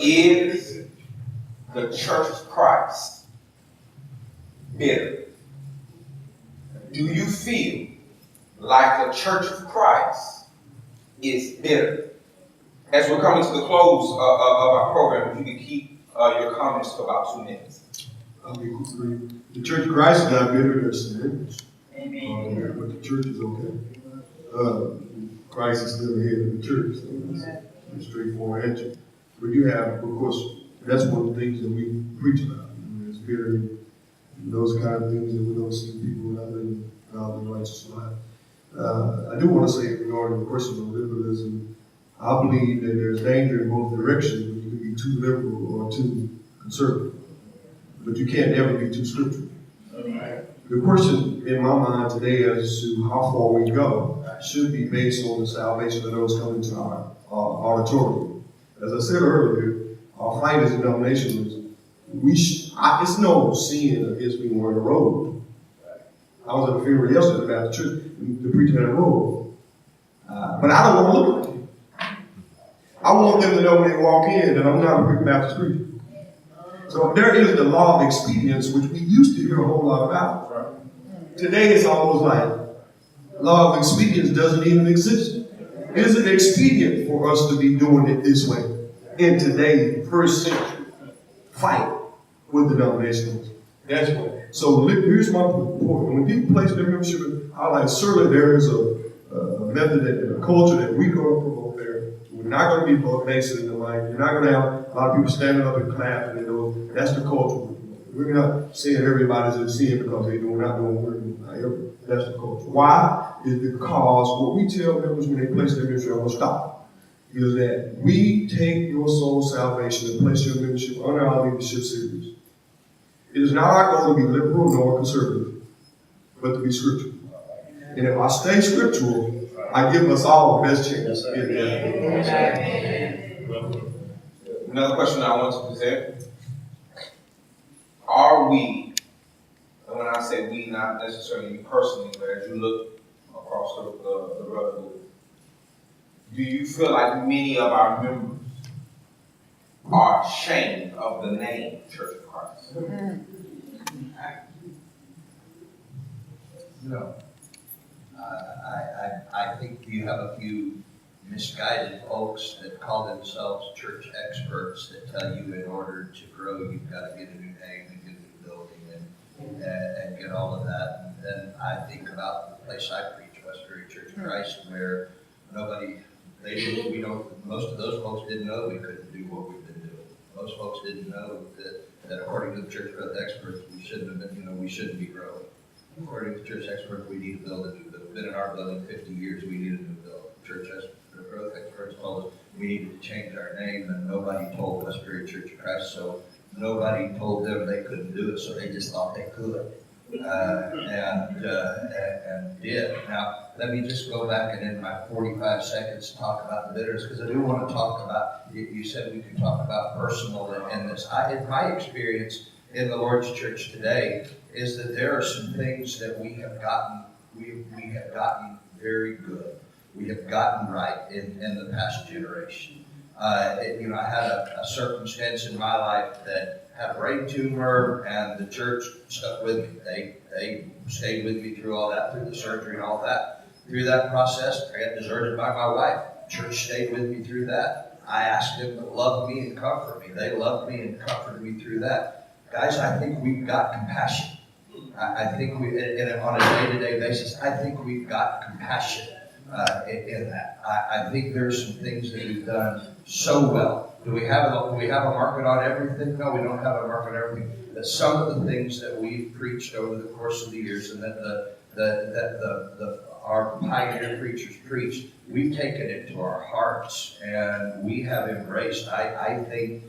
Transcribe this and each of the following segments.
Is the Church of Christ bitter? Do you feel like the Church of Christ is bitter? As we're coming to the close of our program, if you can keep your comments for about 2 minutes. The Church of Christ is not bitter, there's some members. Amen. But the church is okay. Christ is still the head of the church, so it's a straightforward answer. But you have, of course, that's one of the things that we preach about. It's bitter and those kind of things that we don't see people not living godly righteous life. I do want to say regarding the question of liberalism, I believe that there's danger in both directions. You can be too liberal or too conservative. But you can't ever be too scriptural. The question in my mind today as to how far we go should be based on the salvation of those coming to our auditorium. As I said earlier, our fight as a denomination is it's no sin against me on the road. I was at a funeral yesterday about the church. The preacher had a robe. But I don't want to look like him. I want them to know when they walk in that I'm not a Greek Baptist preacher. So there is the law of expedience, which we used to hear a whole lot about. Right? Today it's almost like law of expedience doesn't even exist. Is it expedient for us to be doing it this way in today's first century fight with the denominations? That's what. So here's my point. When people place their membership, I like certainly there is a method and a culture that we're going to promote there. We're not going to be both Mason and the like. You're not going to have a lot of people standing up and clapping and those. That's the culture. We're not saying everybody's in sin because they're not doing work. That's the culture. Why? Is because what we tell members when they place their membership, I'm going to stop, is that we take your soul salvation and place your membership under our leadership series. It is not our goal to be liberal nor conservative, but to be scriptural. And if I stay scriptural, I give us all the best chance. Another question I want to present. Are we, and when I say we, not necessarily you personally, but as you look across the brotherhood, do you feel like many of our members are ashamed of the name Church of Christ? No. I think you have a few misguided folks that call themselves church experts that tell you in order to grow you've got to get a new name and get a new building and get all of that. And then I think about the place I preach, Westbury Church of Christ, where most of those folks didn't know we couldn't do what we've been doing. Most folks didn't know that according to the church growth experts, we shouldn't be growing. According to church experts, we need to build a new building. We've been in our building 50 years, we need a new building. Church growth experts told us we needed to change our name, and nobody told Westbury Church of Christ, so nobody told them they couldn't do it, so they just thought they could. And did. Now, let me just go back and in my 45 seconds talk about the bitterness, because I do want to talk about, you said we could talk about personal in this. In my experience in the Lord's Church today is that there are some things that we have gotten very good. We have gotten right in the past generation. I had a circumstance in my life that had a brain tumor, and the church stuck with me. They stayed with me through all that, through the surgery and all that. Through that process, I got deserted by my wife. Church stayed with me through that. I asked them to love me and comfort me. They loved me and comforted me through that. Guys, I think we've got compassion. I think on a day-to-day basis, I think we've got compassion in that. I think there's some things that we've done so well. Do we have a market on everything? No, we don't have a market on everything. But some of the things that we've preached over the course of the years, and that our pioneer preachers preached, we've taken it to our hearts, and we have embraced. I think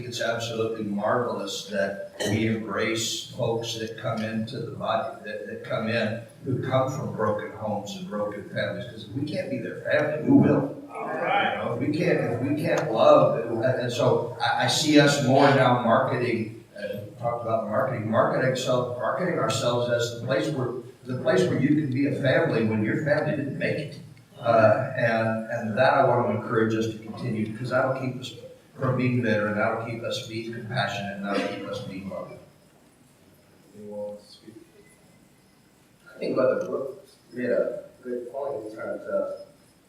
it's absolutely marvelous that we embrace folks that come into the body, that come in, who come from broken homes and broken families. Because if we can't be their family, who will? If we can't love, and so I see us more now marketing. Talked about marketing ourselves as the place where you can be a family when your family didn't make it. And that I want to encourage us to continue, because that'll keep us from being bitter, and that'll keep us being compassionate, and that'll keep us being loving. I think Brother Brooks made a good point in terms of,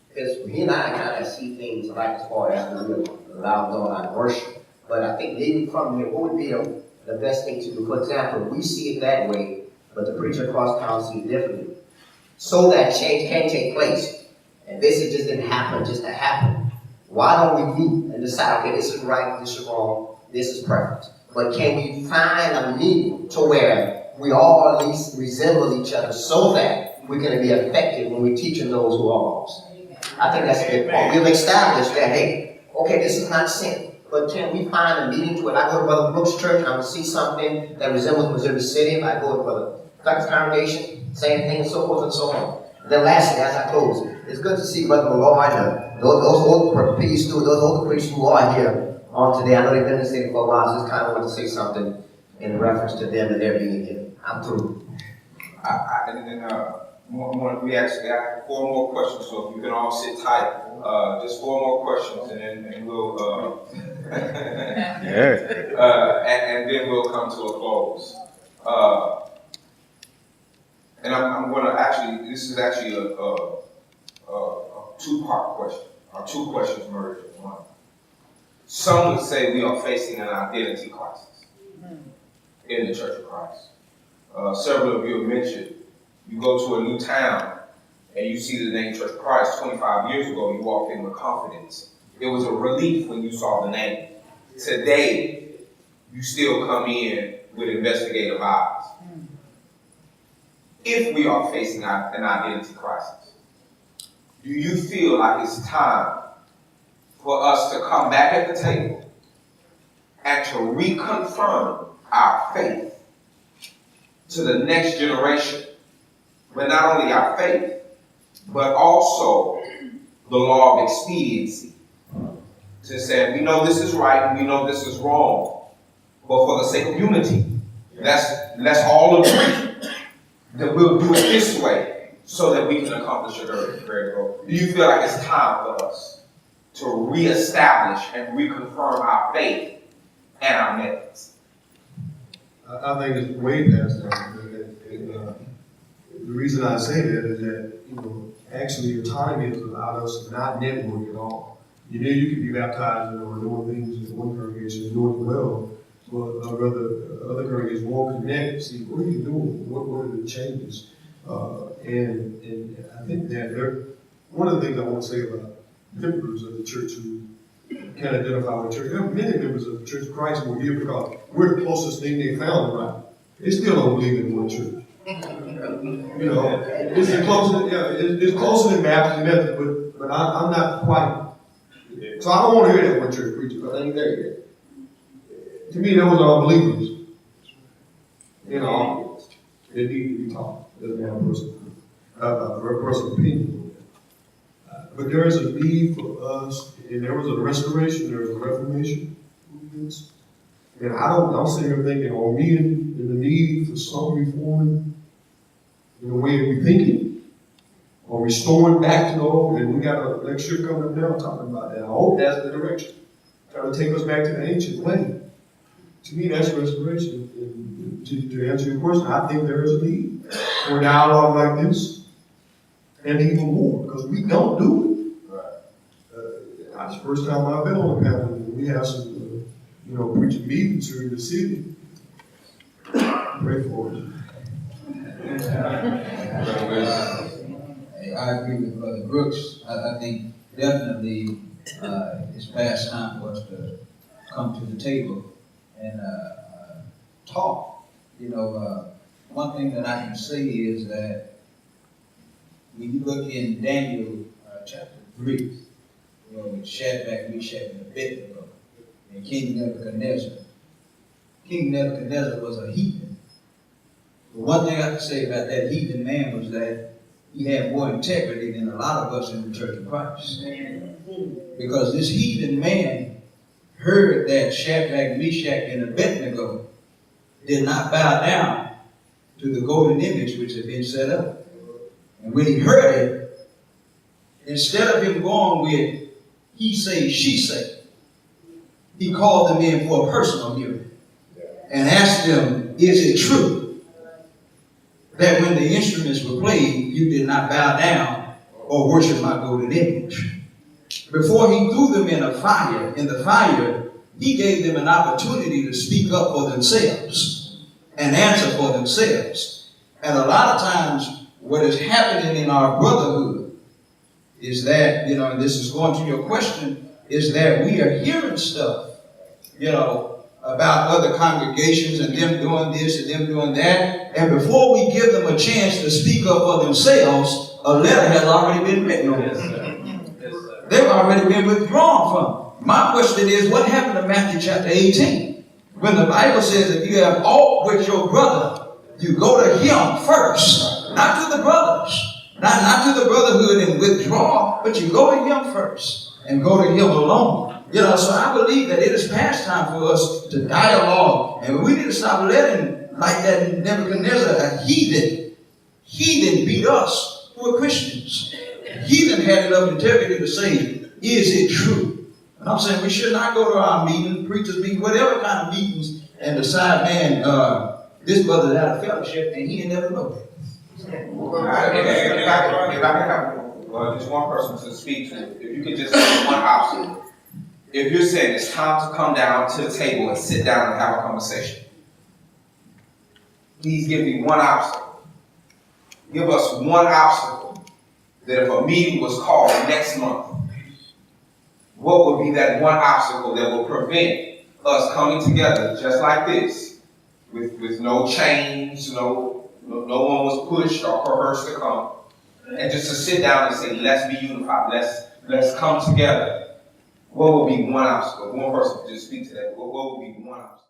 because he and I kind of see things like as far as the real loud going on worship. But I think leading from here, what would be the best thing to do? For example, we see it that way, but the preacher across town sees it differently. So that change can take place. And this just didn't happen just to happen. Why don't we meet and decide, okay, this is right, this is wrong, this is preference. But can we find a meeting to where we all at least resemble each other so that we're going to be effective when we're teaching those who are lost? I think that's a good point. We've established that, hey, okay, this is not sin. But can we find a meeting to it? If I go to Brother Brooks' church, I'm going to see something that resembles Missouri City. If I go to Brother Clark's congregation, same thing, and so forth and so on. And then lastly, as I close, it's good to see Brother Malloy and those older priests who are here on today. I know they've been in the city for a while, so I just kind of want to say something in reference to them and their being here. I'm through. We actually have 4 more questions, so if you can all sit tight, just 4 more questions, and we'll and then we'll come to a close. And I'm going to actually, this is actually a 2-part question, or 2 questions merged in one. Some would say we are facing an identity crisis in the Church of Christ. Several of you have mentioned, you go to a new town and you see the name Church of Christ. 25 years ago, you walked in with confidence. It was a relief when you saw the name. Today, you still come in with investigative eyes. If we are facing an identity crisis, do you feel like it's time for us to come back at the table and to reconfirm our faith to the next generation? But not only our faith, but also the law of expediency. To say, we know this is right and we know this is wrong, but for the sake of unity, let's all agree that we'll do it this way so that we can accomplish a greater goal. Do you feel like it's time for us to reestablish and reconfirm our faith and our methods? I think it's way past that. The reason I say that is that, actually the time has allowed us to not network at all. You can be baptized or doing things in one congregation and doing well, but other congregations won't connect, see, what are you doing? What are the changes? And I think that one of the things I want to say about members of the church who can identify with the church, there are many members of the Church of Christ who are here because we're the closest thing they found, right? They still don't believe in one church. It's closer than Baptist method, but I'm not quite. So I don't want to hear that one church preacher, but I ain't there yet. To me, those are unbelievers. They need to be taught. Doesn't have a personal opinion. But there is a need for us, and there was a restoration, there was a reformation movements. And I don't sit here thinking, are we in the need for some reforming in the way we're thinking, or restoring back to the old? And we got a lecture coming up now talking about that. I hope that's the direction. Trying to take us back to the ancient way. To me, that's restoration. And to answer your question, I think there is a need for a dialogue like this, and even more, because we don't do it. It's the first time I've been on a panel. We have some, preaching meetings here in the city. Pray for it. I agree with Brother Brooks. I think definitely it's past time for us to come to the table and talk. One thing that I can say is that when you look in Daniel chapter 3, with Shadrach, Meshach, and Abednego, and King Nebuchadnezzar. King Nebuchadnezzar was a heathen. But one thing I can say about that heathen man was that he had more integrity than a lot of us in the Church of Christ. Because this heathen man heard that Shadrach, Meshach, and Abednego did not bow down to the golden image which had been set up. And when he heard it, instead of him going with he say, she say, he called them in for a personal hearing and asked them, is it true that when the instruments were played, you did not bow down or worship my golden image? Before he threw them in the fire, he gave them an opportunity to speak up for themselves and answer for themselves. And a lot of times, what is happening in our brotherhood is that, and this is going to your question, is that we are hearing stuff, about other congregations and them doing this and them doing that. And before we give them a chance to speak up for themselves, a letter has already been written on them. They've already been withdrawn from. My question is, what happened to Matthew chapter 18? When the Bible says if you have aught with your brother, you go to him first. Not to the brothers. Not to the brotherhood and withdraw, but you go to him first and go to him alone. So I believe that it is past time for us to dialogue. And we need to stop letting, like that Nebuchadnezzar, a heathen beat us who are Christians. Heathen had enough integrity to say, is it true? And I'm saying we should not go to our meetings, preachers meetings, whatever kind of meetings, and decide, man, this brother had a fellowship and he ain't never know it. If I can have just one person to speak to, if you could just have one obstacle. If you're saying it's time to come down to the table and sit down and have a conversation, please give me one obstacle. Give us one obstacle that if a meeting was called next month, what would be that one obstacle that will prevent us coming together just like this, with no change, no one was pushed or coerced to come, and just to sit down and say, let's be unified, let's come together. What would be one obstacle? One person could just speak to that. What would be one obstacle?